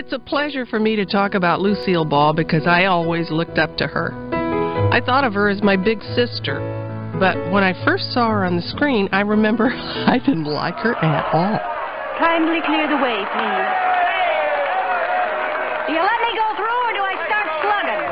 It's a pleasure for me to talk about Lucille Ball because I always looked up to her. I thought of her as my big sister, but when I first saw her on the screen, I remember I didn't like her at all. Kindly clear the way, please. Do you let me go through, or do I start slugging?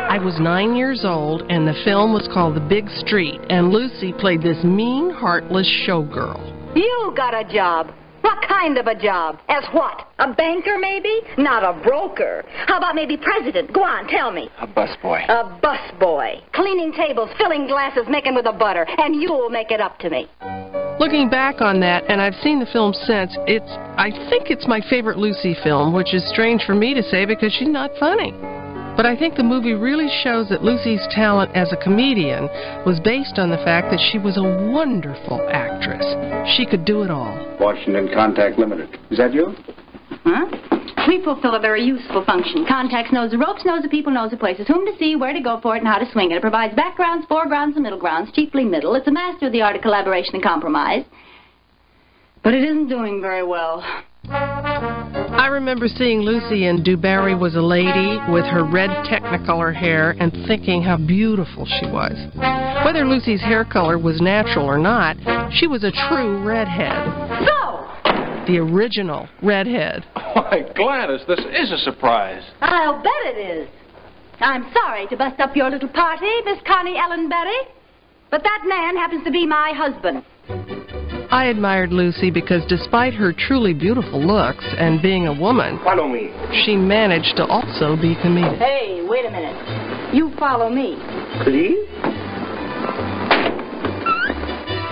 I was 9 years old, and the film was called The Big Street, and Lucy played this mean, heartless showgirl. You got a job. What kind of a job? As what? A banker, maybe? Not a broker. How about maybe president? Go on, tell me. A busboy. A busboy. Cleaning tables, filling glasses, making with a butter, and you'll make it up to me. Looking back on that, and I've seen the film since, I think it's my favorite Lucy film, which is strange for me to say because she's not funny. But I think the movie really shows that Lucy's talent as a comedian was based on the fact that she was a wonderful actress. She could do it all. Washington Contact Limited. Is that you? Huh? We fulfill a very useful function. Contacts knows the ropes, knows the people, knows the places, whom to see, where to go for it, and how to swing it. It provides backgrounds, foregrounds, and middle grounds, chiefly middle. It's a master of the art of collaboration and compromise. But it isn't doing very well. I remember seeing Lucy in Do Barry Was a Lady with her red Technicolor hair and thinking how beautiful she was. Whether Lucy's hair color was natural or not, she was a true redhead. So! The original redhead. Why, Gladys, this is a surprise. I'll bet it is. I'm sorry to bust up your little party, Miss Connie Ellenberry, but that man happens to be my husband. I admired Lucy because despite her truly beautiful looks and being a woman, Follow me. she managed to also be comedic. Hey, wait a minute. You follow me. Please?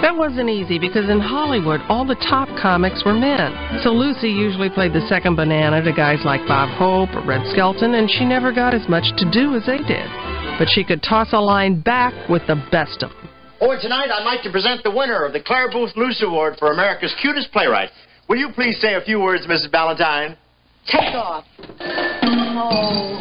That wasn't easy because in Hollywood, all the top comics were men. So Lucy usually played the second banana to guys like Bob Hope or Red Skelton, and she never got as much to do as they did. But she could toss a line back with the best of them. Oh, and tonight I'd like to present the winner of the Claire Booth Luce Award for America's Cutest Playwright. Will you please say a few words, Mrs. Ballantyne? Take off. Oh.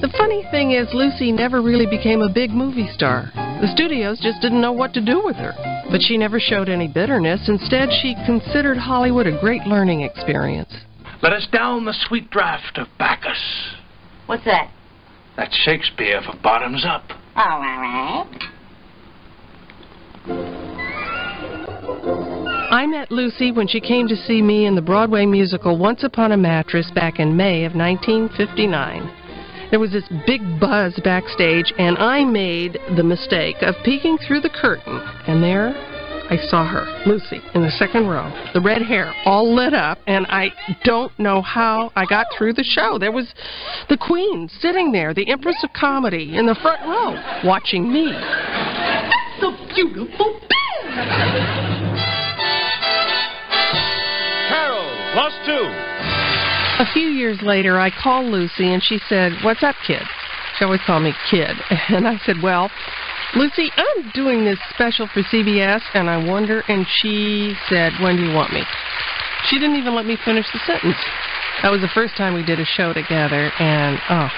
The funny thing is, Lucy never really became a big movie star. The studios just didn't know what to do with her. But she never showed any bitterness. Instead, she considered Hollywood a great learning experience. Let us down the sweet draught of Bacchus. What's that? That's Shakespeare for bottoms up. Oh, all right. I met Lucy when she came to see me in the Broadway musical Once Upon a Mattress back in May of 1959. There was this big buzz backstage, and I made the mistake of peeking through the curtain, and there I saw her, Lucy, in the second row, the red hair all lit up, and I don't know how I got through the show. There was the Queen sitting there, the Empress of Comedy, in the front row, watching me. That's so beautiful. Carol, +2. A few years later, I called Lucy, and she said, "What's up, kid?" She always called me kid. And I said, "Well, Lucy, I'm doing this special for CBS, and I wonder," and she said, "When do you want me?" She didn't even let me finish the sentence. That was the first time we did a show together, and, oh,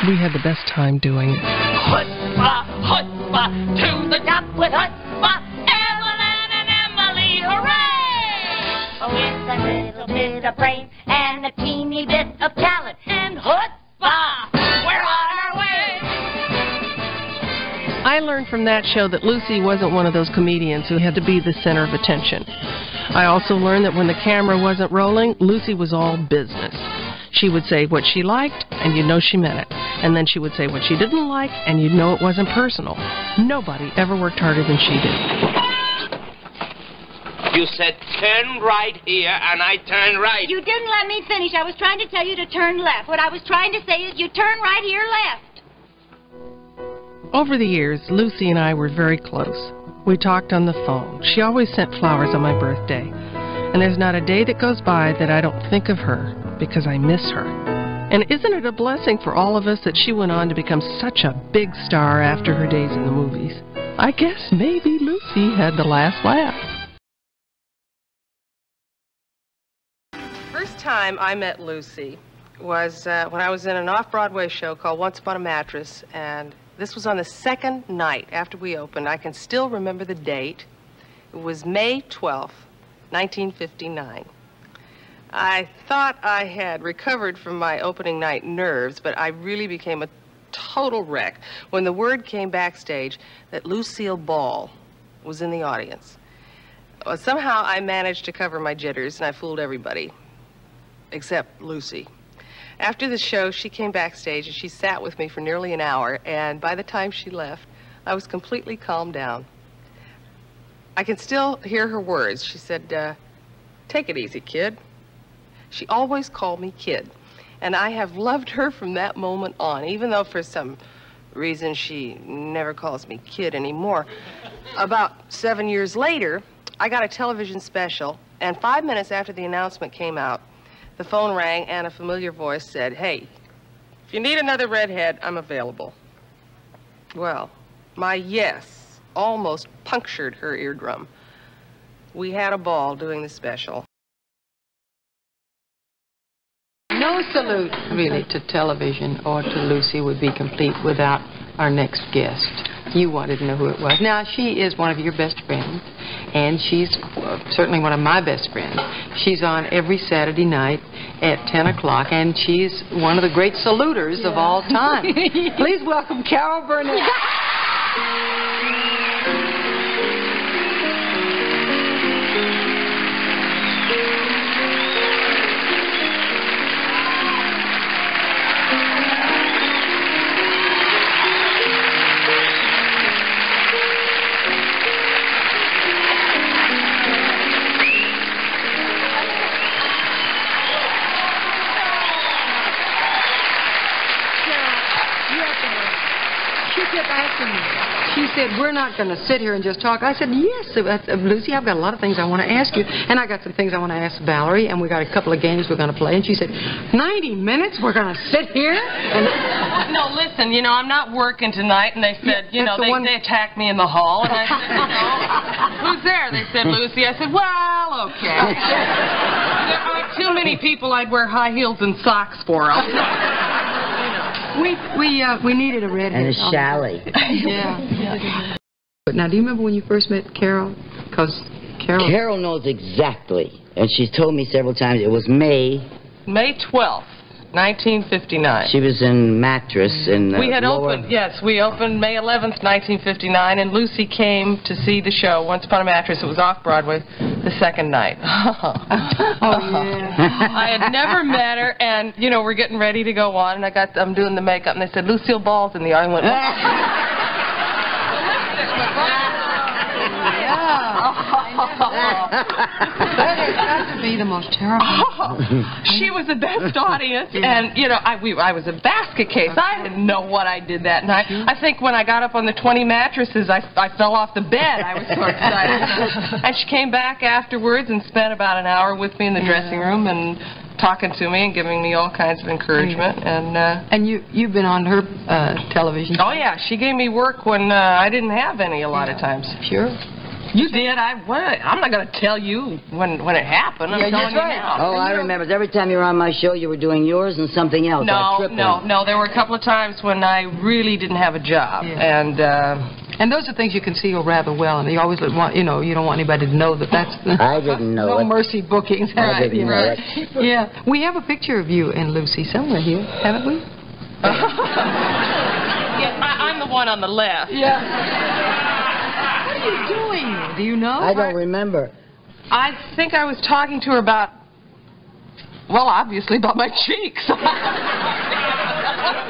we had the best time doing it. Chutzpah, chutzpah, to the top with chutzpah, Evelyn and Emily, hooray! With a little bit of brain and a teeny bit of talent, and chutzpah, we're on our way! I learned from that show that Lucy wasn't one of those comedians who had to be the center of attention. I also learned that when the camera wasn't rolling, Lucy was all business. She would say what she liked, and you'd know she meant it. And then she would say what she didn't like, and you'd know it wasn't personal. Nobody ever worked harder than she did. You said turn right here, and I turned right. You didn't let me finish. I was trying to tell you to turn left. What I was trying to say is you turn right here left. Over the years, Lucy and I were very close. We talked on the phone. She always sent flowers on my birthday. And there's not a day that goes by that I don't think of her, because I miss her. And isn't it a blessing for all of us that she went on to become such a big star after her days in the movies? I guess maybe Lucy had the last laugh. First time I met Lucy was when I was in an off-Broadway show called Once Upon a Mattress, and this was on the second night after we opened. I can still remember the date. It was May 12th, 1959. I thought I had recovered from my opening night nerves, but I really became a total wreck when the word came backstage that Lucille Ball was in the audience. Well, somehow I managed to cover my jitters, and I fooled everybody, except Lucy. After the show, she came backstage, and she sat with me for nearly an hour, and by the time she left, I was completely calmed down. I can still hear her words. She said, "Take it easy, kid." She always called me kid, and I have loved her from that moment on, even though for some reason she never calls me kid anymore. About 7 years later, I got a television special, and 5 minutes after the announcement came out, the phone rang and a familiar voice said, "Hey, if you need another redhead, I'm available." Well, my yes almost punctured her eardrum. We had a ball doing the special. No salute, really, to television or to Lucy would be complete without our next guest. You wanted to know who it was. Now, she is one of your best friends, and she's certainly one of my best friends. She's on every Saturday night at 10 o'clock, and she's one of the great saluters of all time. Please welcome Carol Burnett. She said, "We're not going to sit here and just talk." I said, "Yes, Lucy, I've got a lot of things I want to ask you, and I got some things I want to ask Valerie, and we got a couple of games we're going to play." And she said, 90 minutes? We're going to sit here? And no, listen, you know, I'm not working tonight, and they said, you know, they attacked me in the hall, and I said, you know, "Who's there?" They said, "Lucy." I said, "Well, okay." There are too many people I'd wear high heels and socks for. We needed a redhead. And a chalet. Yeah. But now, do you remember when you first met Carol? Because Carol knows exactly, and she's told me several times. It was May 12th, 1959. She was in Mattress in we had opened, yes, we opened May 11th, 1959, and Lucy came to see the show, Once Upon a Mattress. It was off Broadway the second night. Oh, yeah. I had never met her, and, you know, we're getting ready to go on, and I'm doing the makeup, and they said, "Lucille Ball's in the audience." I went, That has got to be the most terrible. She was the best audience, and, you know, I was a basket case. I didn't know what I did that night. I think when I got up on the 20 mattresses, I fell off the bed. I was so excited. And she came back afterwards and spent about an hour with me in the dressing room and talking to me and giving me all kinds of encouragement. And you've been on her television. Oh, yeah. She gave me work when I didn't have any a lot of times. Sure. You did. I'm not going to tell you when it happened. I'm telling you now. Oh, I remember. Every time you were on my show, you were doing yours and something else. No. There were a couple of times when I really didn't have a job, and those are things you conceal rather well, and you always want, you know, you don't want anybody to know that's. I didn't know No mercy bookings. I didn't know it. Yeah, we have a picture of you and Lucy somewhere here, haven't we? Yes, I'm the one on the left. Yeah. What are you doing? Do you know? I don't remember. I think I was talking to her about, well, obviously about my cheeks.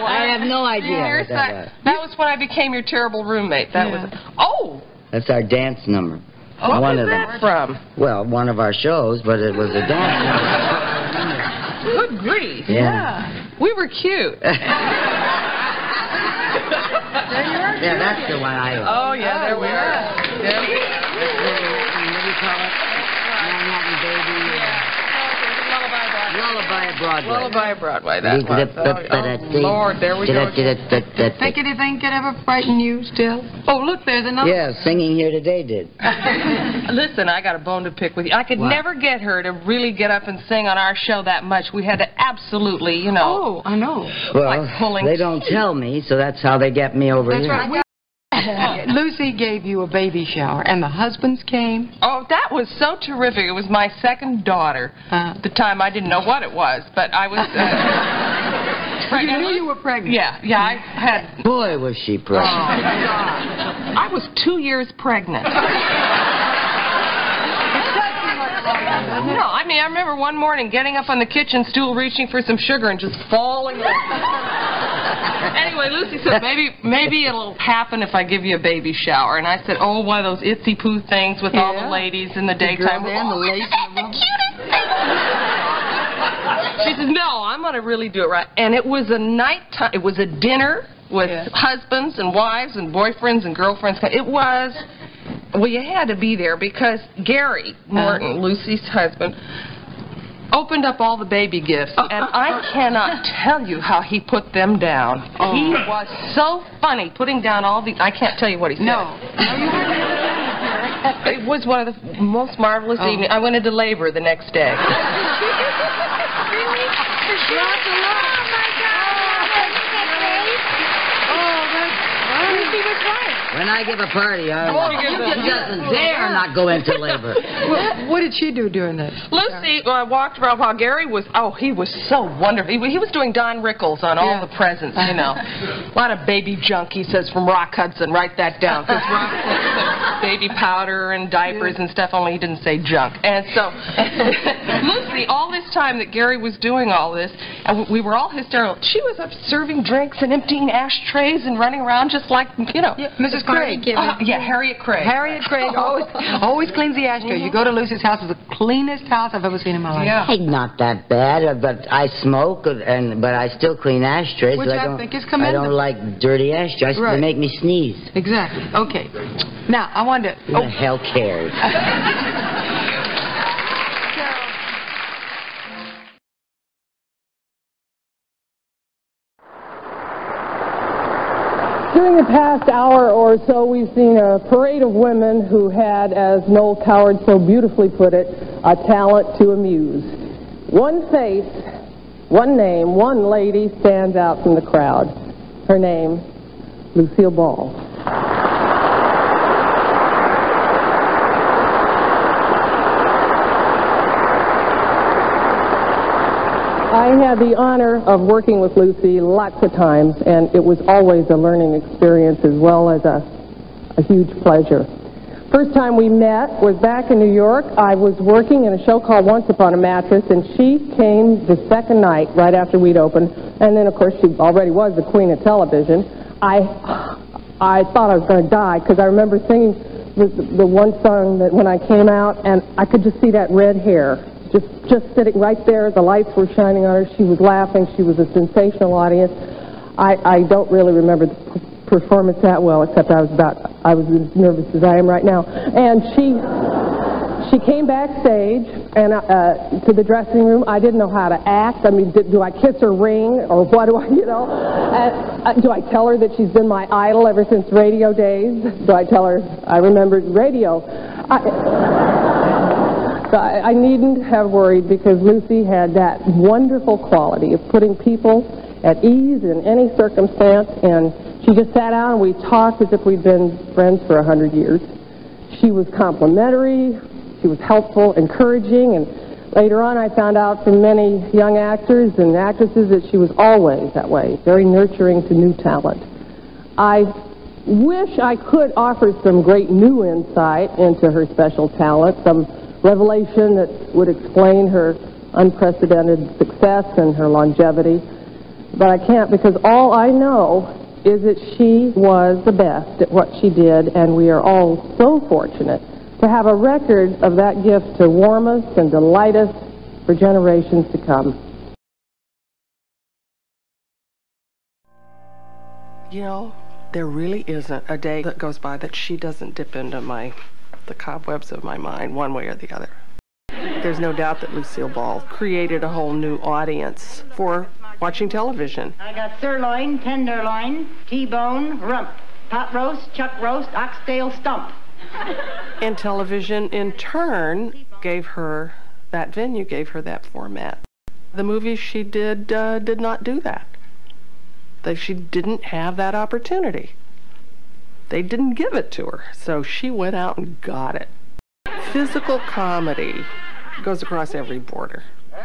I have no idea what that was. That was when I became your terrible roommate. That was. Oh. That's our dance number. Oh, what was that from? Well, one of our shows, but it was a dance number. Good grief. Yeah. We were cute. Yeah, that's the one I like. Oh, yeah, there we are. What do you call it? Manhattan Baby. Lullaby of Broadway. Lullaby of Broadway, that one. Oh, Lord, there we go. Think anything could ever frighten you still? Oh, look, there's another. Yeah, Singing Here Today did. Listen, I got a bone to pick with you. I could never get her to really get up and sing on our show that much. We had to absolutely, you know. Oh, I know. Well, they don't tell me, so that's how they get me over here. That's right. Lucy gave you a baby shower, and the husbands came? Oh, that was so terrific. It was my second daughter. At the time, I didn't know what it was, but I was... You knew you were pregnant? Yeah, I had... Boy, was she pregnant. Oh, God. I was 2 years pregnant. No, I mean, I remember one morning getting up on the kitchen stool, reaching for some sugar, and just falling over. Anyway, Lucy said, maybe it'll happen if I give you a baby shower. And I said, oh, one of those itsy-poo things with all the ladies in the daytime. The ladies in the cutest thing. She says, no, I'm going to really do it right. And it was a nighttime, it was a dinner with husbands and wives and boyfriends and girlfriends. It was... Well, you had to be there because Gary Morton, Lucy's husband, opened up all the baby gifts, and I cannot tell you how he put them down. He was so funny putting down all the... I can't tell you what he said. No. It was one of the most marvelous evenings. I went into labor the next day. When I give a party, she doesn't dare not go into labor. What did she do during that? Lucy walked around while Gary was, he was so wonderful. He was doing Don Rickles on all the presents, you know. A lot of baby junk, he says, from Rock Hudson. Write that down. Because Rock Hudson baby powder and diapers and stuff, only he didn't say junk. And so, Lucy, all this time that Gary was doing all this, and we were all hysterical, she was up serving drinks and emptying ashtrays and running around just like, you know. Mrs. Craig. Harriet Craig. Harriet Craig always cleans the ashtray. You go to Lucy's house, it's the cleanest house I've ever seen in my life. Hey, not that bad, but I smoke, but I still clean ashtrays. Which I think is commendable. I don't like dirty ashtrays. They make me sneeze. Exactly. Okay. Now, I wanted to... Who the hell cares? During the past hour or so, we've seen a parade of women who had, as Noel Coward so beautifully put it, a talent to amuse. One face, one name, one lady stands out from the crowd. Her name, Lucille Ball. I had the honor of working with Lucy lots of times, and it was always a learning experience as well as a huge pleasure. First time we met was back in New York. I was working in a show called Once Upon a Mattress, and she came the second night right after we'd opened, and then, of course, she already was the queen of television. I thought I was going to die because I remember singing the one song that when I came out, and I could just see that red hair. Just sitting right there, the lights were shining on her, she was laughing, she was a sensational audience. I don't really remember the performance that well, except I was as nervous as I am right now. And she came backstage and to the dressing room. I didn't know how to act. I mean, do I kiss her ring, or what do I, you know? Do I tell her that she's been my idol ever since radio days? Do I tell her I remembered radio? I needn't have worried because Lucy had that wonderful quality of putting people at ease in any circumstance, and she just sat down and we talked as if we'd been friends for 100 years. She was complimentary, she was helpful, encouraging, and later on I found out from many young actors and actresses that she was always that way, very nurturing to new talent. I wish I could offer some great new insight into her special talent, some revelation that would explain her unprecedented success and her longevity. But I can't, because all I know is that she was the best at what she did, and we are all so fortunate to have a record of that gift to warm us and delight us for generations to come. You know, there really isn't a day that goes by that she doesn't dip into the cobwebs of my mind, one way or the other. There's no doubt that Lucille Ball created a whole new audience for watching television. I got sirloin, tenderloin, T-bone, rump, pot roast, chuck roast, oxtail stump. And television, in turn, gave her that venue, gave her that format. The movies she did not do that. She didn't have that opportunity. they didn't give it to her, so she went out and got it. Physical comedy goes across every border.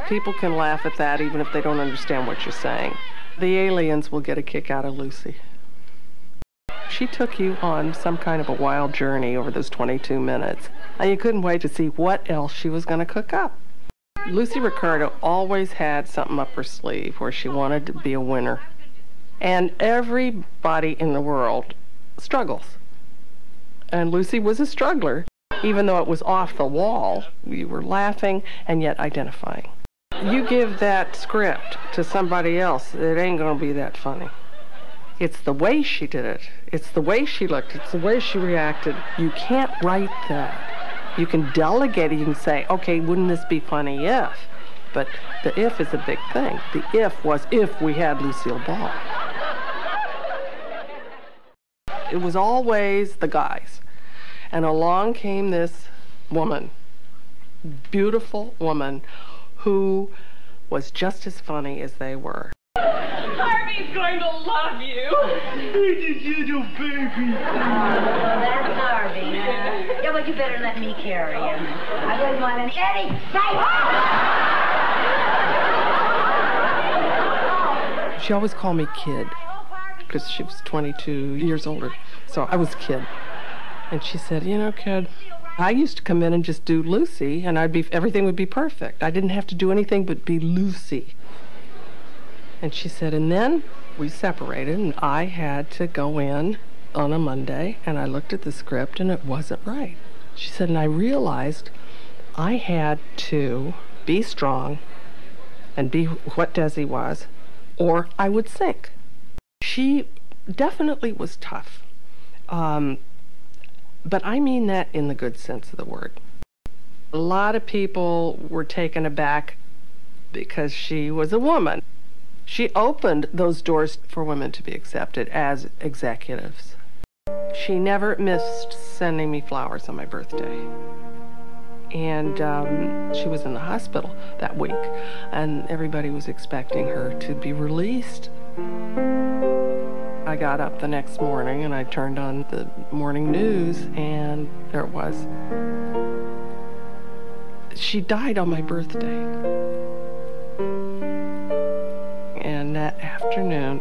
People can laugh at that even if they don't understand what you're saying. The aliens will get a kick out of Lucy. She took you on some kind of a wild journey over those 22 minutes, and you couldn't wait to see what else she was going to cook up. Lucy Ricardo always had something up her sleeve where she wanted to be a winner. And everybody in the world struggles. And Lucy was a struggler. Even though it was off the wall, you were laughing and yet identifying. You give that script to somebody else, it ain't going to be that funny. It's the way she did it. It's the way she looked. It's the way she reacted. You can't write that. You can delegate it. You can say, okay, wouldn't this be funny if? But the if is a big thing. The if was if we had Lucille Ball. It was always the guys. And along came this woman, beautiful woman, who was just as funny as they were. Harvey's going to love you. You do, baby. That's Harvey. Yeah, but you better let me carry him. I wouldn't want any sight. She always called me kid because she was 22 years older, so I was kid. And she said, you know, kid, I used to come in and just do Lucy, and everything would be perfect. I didn't have to do anything but be Lucy. And she said, and then we separated, and I had to go in on a Monday, and I looked at the script, and it wasn't right. She said, and I realized I had to be strong and be what Desi was, or I would sink. She definitely was tough. But I mean that in the good sense of the word. A lot of people were taken aback because she was a woman. She opened those doors for women to be accepted as executives. She never missed sending me flowers on my birthday. And she was in the hospital that week, and everybody was expecting her to be released. I got up the next morning and I turned on the morning news, and there it was. She died on my birthday. And that afternoon,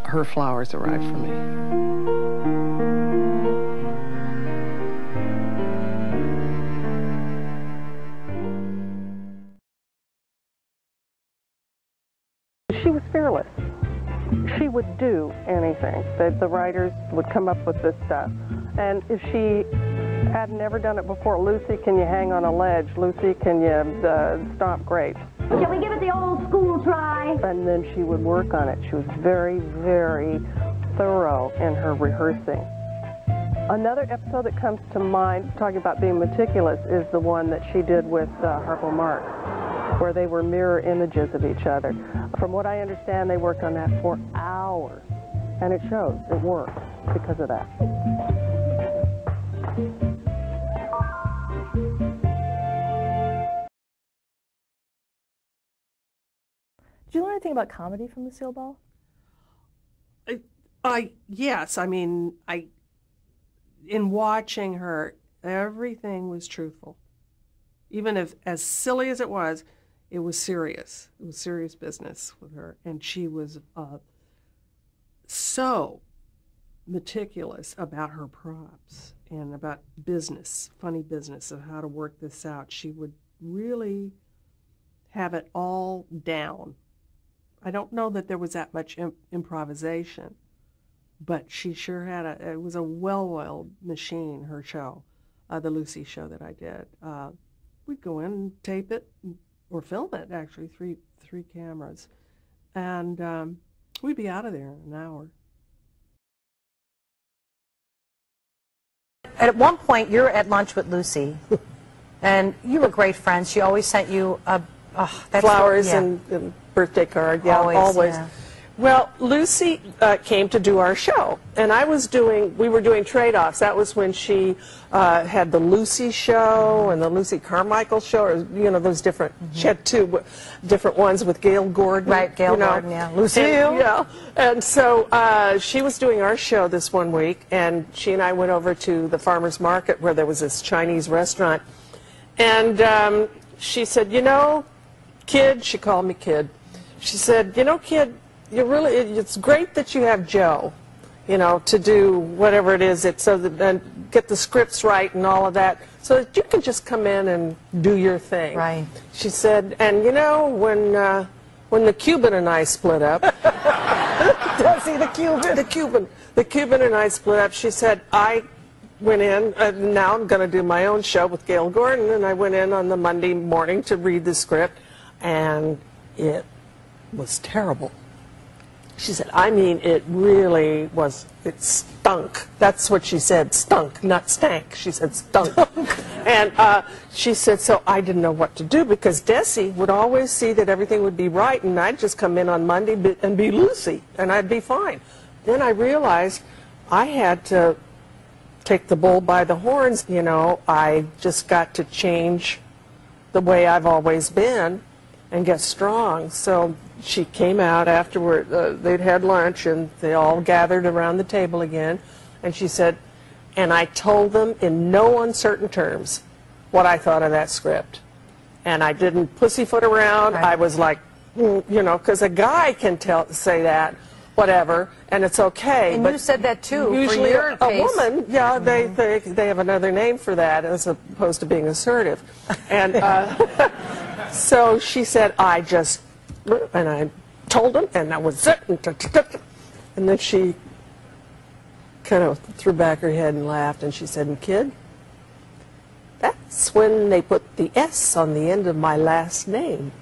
her flowers arrived for me. She was fearless. She would do anything. The writers would come up with this stuff. And if she had never done it before, Lucy, can you hang on a ledge? Lucy, can you stomp grapes? Shall we give it the old school try? And then she would work on it. She was very, very thorough in her rehearsing. Another episode that comes to mind, talking about being meticulous, is the one that she did with Harpo Marx, where they were mirror images of each other. From what I understand, they worked on that for hours. And it shows. It worked because of that. Did you learn anything about comedy from Lucille Ball? Yes. I mean, in watching her, everything was truthful. Even if, as silly as it was serious. It was serious business with her. And she was so meticulous about her props and about business, funny business, of how to work this out. She would really have it all down. I don't know that there was that much improvisation, but she sure had it was a well-oiled machine, her show, the Lucy show that I did. We'd go in and tape it, or film it, actually, three cameras. And we'd be out of there in an hour. At one point, you're at lunch with Lucy, and you were great friends. She always sent you flowers and birthday card. Yeah, always. Yeah. Well, Lucy came to do our show, and we were doing trade-offs. That was when she had the Lucy show and the Lucy Carmichael show, or, you know, those different, she had two different ones with Gail Gordon. Right, Gail Gordon, yeah. Lucille. Yeah, and so she was doing our show this one week, and she and I went over to the farmer's market where there was this Chinese restaurant, and she said, you know, kid, she called me kid, she said, you know, kid, it's great that you have Joe, you know, to do whatever it is, so that, and get the scripts right and all of that, so that you can just come in and do your thing. Right. She said, and you know, when the Cuban and I split up, Desi, the Cuban and I split up, she said, I went in, now I'm going to do my own show with Gail Gordon, and I went in on the Monday morning to read the script, and it was terrible. She said, I mean, it really was, it stunk. That's what she said, stunk, not stank. She said stunk. And she said, so I didn't know what to do, because Desi would always see that everything would be right, and I'd just come in on Monday and be Lucy, and I'd be fine. Then I realized I had to take the bull by the horns, you know. I just got to change the way I've always been and get strong. So she came out afterward, they'd had lunch, and they all gathered around the table again, and she said, and I told them in no uncertain terms what I thought of that script. And I didn't pussyfoot around. Right. I was like, you know, because a guy can say that, whatever, and it's okay. And but you said that too. usually for your a woman, yeah, they have another name for that as opposed to being assertive. And so she said, and I told him, and that was it. And then she kind of threw back her head and laughed, and she said, and kid, that's when they put the S on the end of my last name.